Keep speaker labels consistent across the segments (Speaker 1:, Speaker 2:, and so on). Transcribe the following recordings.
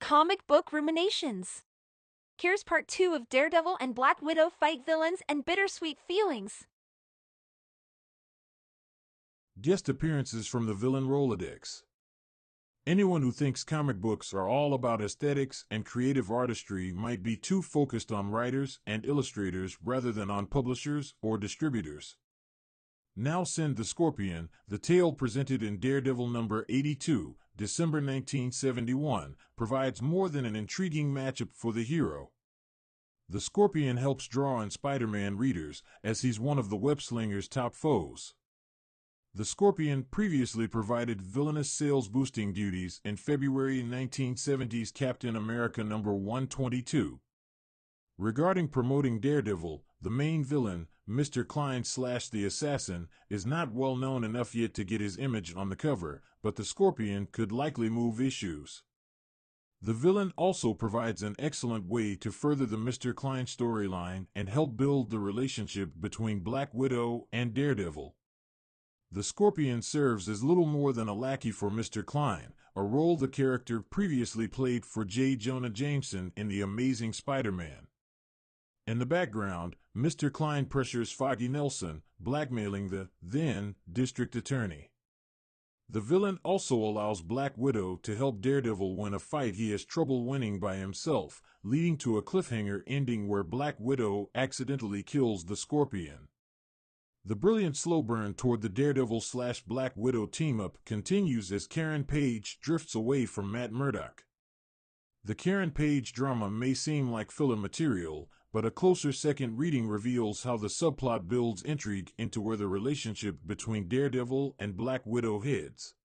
Speaker 1: Comic Book Ruminations. Here's part 2 of Daredevil and Black Widow fight villains and bittersweet feelings.
Speaker 2: Guest appearances from the villain Rolodex. Anyone who thinks comic books are all about aesthetics and creative artistry might be too focused on writers and illustrators rather than on publishers or distributors. Now Send the Scorpion, the tale presented in Daredevil number 82, December 1971, provides more than an intriguing matchup for the hero. The Scorpion helps draw in Spider-Man readers, as he's one of the web-slinger's top foes. The Scorpion previously provided villainous sales-boosting duties in February 1970's Captain America number 122. Regarding promoting Daredevil, the main villain, Mr. Klein/the Assassin, is not well known enough yet to get his image on the cover, but the Scorpion could likely move issues. The villain also provides an excellent way to further the Mr. Klein storyline and help build the relationship between Black Widow and Daredevil. The Scorpion serves as little more than a lackey for Mr. Klein, a role the character previously played for J. Jonah Jameson in The Amazing Spider-Man. In the background, Mr. Klein pressures Foggy Nelson, blackmailing the, then, district attorney. The villain also allows Black Widow to help Daredevil win a fight he has trouble winning by himself, leading to a cliffhanger ending where Black Widow accidentally kills the Scorpion. The brilliant slow burn toward the Daredevil/Black Widow team-up continues as Karen Page drifts away from Matt Murdock. The Karen Page drama may seem like filler material, but a closer second reading reveals how the subplot builds intrigue into where the relationship between Daredevil and Black Widow heads.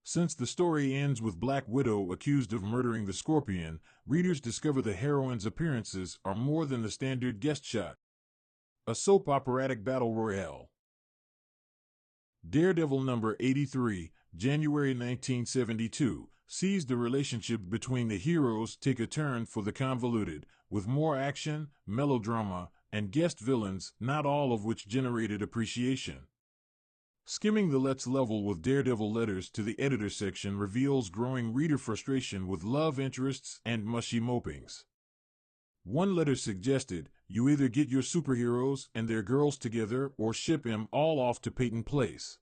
Speaker 2: Since the story ends with Black Widow accused of murdering the Scorpion, readers discover the heroine's appearances are more than the standard guest shot. A soap operatic battle royale. Daredevil number 83, January 1972, sees the relationship between the heroes take a turn for the convoluted, with more action, melodrama, and guest villains, not all of which generated appreciation. Skimming the Let's Level with Daredevil letters to the editor section reveals growing reader frustration with love interests and mushy mopings. One letter suggested, you either get your superheroes and their girls together or ship them all off to Peyton Place.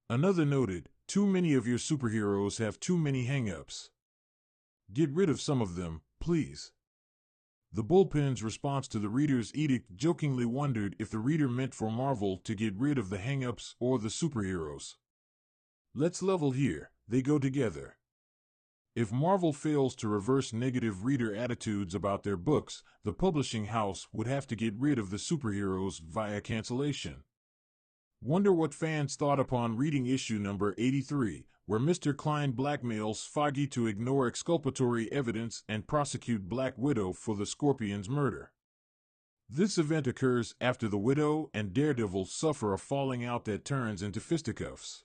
Speaker 2: Another noted, too many of your superheroes have too many hang-ups. Get rid of some of them, please. The Bullpen's response to the reader's edict jokingly wondered if the reader meant for Marvel to get rid of the hang-ups or the superheroes. Let's level here, they go together. If Marvel fails to reverse negative reader attitudes about their books, the publishing house would have to get rid of the superheroes via cancellation. Wonder what fans thought upon reading issue number 83, where Mr. Klein blackmails Foggy to ignore exculpatory evidence and prosecute Black Widow for the Scorpion's murder. This event occurs after the Widow and Daredevil suffer a falling out that turns into fisticuffs.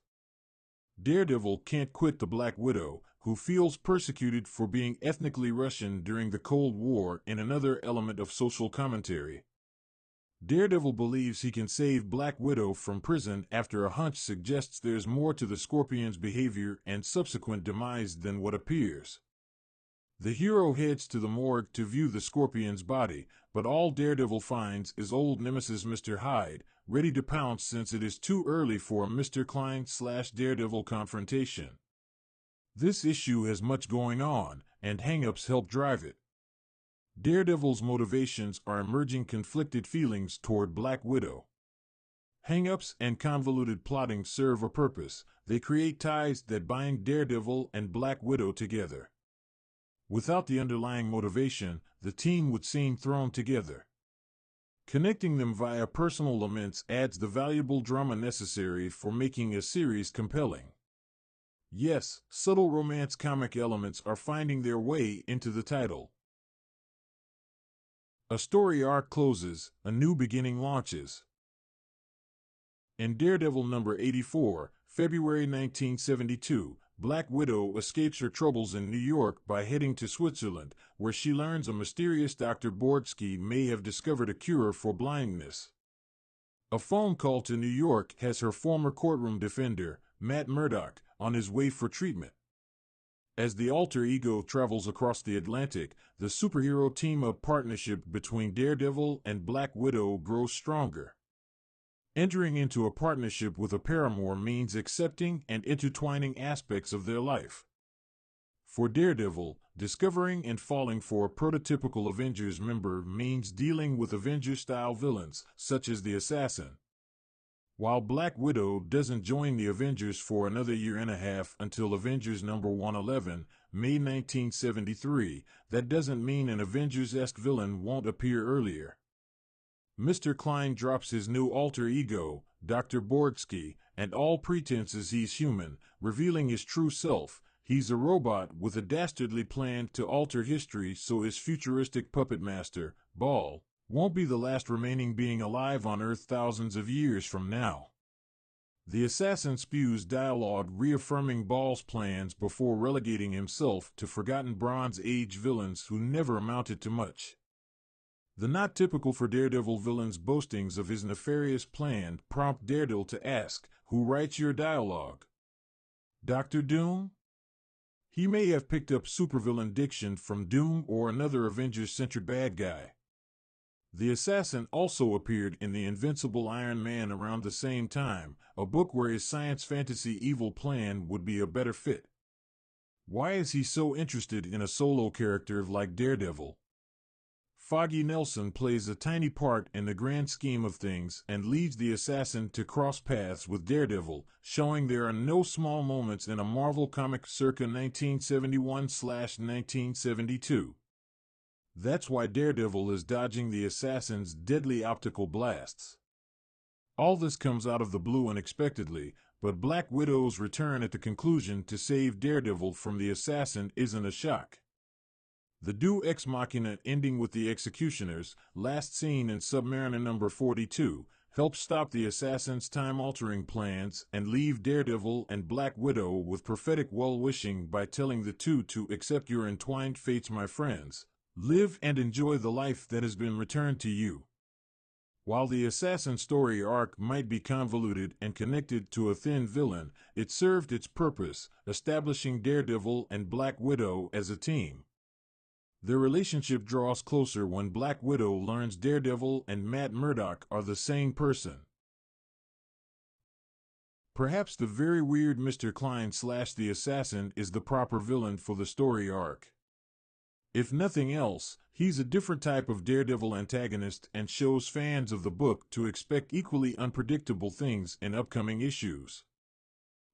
Speaker 2: Daredevil can't quit the Black Widow, who feels persecuted for being ethnically Russian during the Cold War in another element of social commentary. Daredevil believes he can save Black Widow from prison after a hunch suggests there's more to the Scorpion's behavior and subsequent demise than what appears. The hero heads to the morgue to view the Scorpion's body, but all Daredevil finds is old nemesis Mr. Hyde, ready to pounce since it is too early for a Mr. Klein/Daredevil confrontation. This issue has much going on, and hang-ups help drive it. Daredevil's motivations are emerging conflicted feelings toward Black Widow. Hang-ups and convoluted plotting serve a purpose. They create ties that bind Daredevil and Black Widow together. Without the underlying motivation, the team would seem thrown together. Connecting them via personal laments adds the valuable drama necessary for making a series compelling. Yes, subtle romance comic elements are finding their way into the title. A story arc closes, a new beginning launches. In Daredevil number 84, February 1972, Black Widow escapes her troubles in New York by heading to Switzerland, where she learns a mysterious Dr. Bordsky may have discovered a cure for blindness. A phone call to New York has her former courtroom defender, Matt Murdock, on his way for treatment. As the alter ego travels across the Atlantic, the superhero team-up partnership between Daredevil and Black Widow grows stronger. Entering into a partnership with a paramour means accepting and intertwining aspects of their life. For Daredevil, discovering and falling for a prototypical Avengers member means dealing with Avengers-style villains, such as the Assassin. While Black Widow doesn't join the Avengers for another year and a half until Avengers number 111, May 1973, that doesn't mean an Avengers-esque villain won't appear earlier. Mr. Klein drops his new alter ego, Dr. Borgsky, and all pretenses he's human, revealing his true self. He's a robot with a dastardly plan to alter history so his futuristic puppet master, Ball, won't be the last remaining being alive on Earth thousands of years from now. The assassin spews dialogue reaffirming Ball's plans before relegating himself to forgotten Bronze Age villains who never amounted to much. The not typical for Daredevil villain's boastings of his nefarious plan prompt Daredevil to ask, "Who writes your dialogue? Dr. Doom?" He may have picked up supervillain diction from Doom or another Avengers-centered bad guy. The assassin also appeared in The Invincible Iron Man around the same time, a book where his science fantasy evil plan would be a better fit. Why is he so interested in a solo character like Daredevil? Foggy Nelson plays a tiny part in the grand scheme of things and leads the assassin to cross paths with Daredevil, showing there are no small moments in a Marvel comic circa 1971/1972. That's why Daredevil is dodging the assassin's deadly optical blasts. All this comes out of the blue unexpectedly, but Black Widow's return at the conclusion to save Daredevil from the assassin isn't a shock. The Deus Ex Machina ending with the executioners, last seen in Submariner number 42, helps stop the assassin's time-altering plans and leave Daredevil and Black Widow with prophetic well-wishing by telling the two to accept your entwined fates, my friends. Live and enjoy the life that has been returned to you. While the assassin story arc might be convoluted and connected to a thin villain, it served its purpose, establishing Daredevil and Black Widow as a team. Their relationship draws closer when Black Widow learns Daredevil and Matt Murdock are the same person. Perhaps the very weird Mr. Klein / the assassin is the proper villain for the story arc. If nothing else, he's a different type of Daredevil antagonist and shows fans of the book to expect equally unpredictable things in upcoming issues.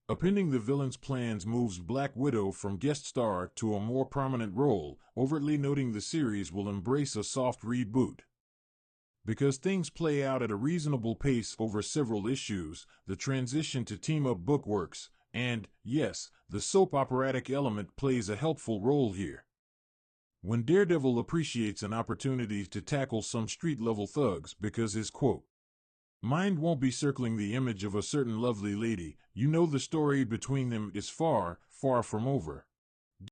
Speaker 2: Appending the villain's plans moves Black Widow from guest star to a more prominent role, overtly noting the series will embrace a soft reboot. Because things play out at a reasonable pace over several issues, the transition to team-up book works, and, yes, the soap operatic element plays a helpful role here. When Daredevil appreciates an opportunity to tackle some street-level thugs because his, quote, mind won't be circling the image of a certain lovely lady, you know the story between them is far, far from over.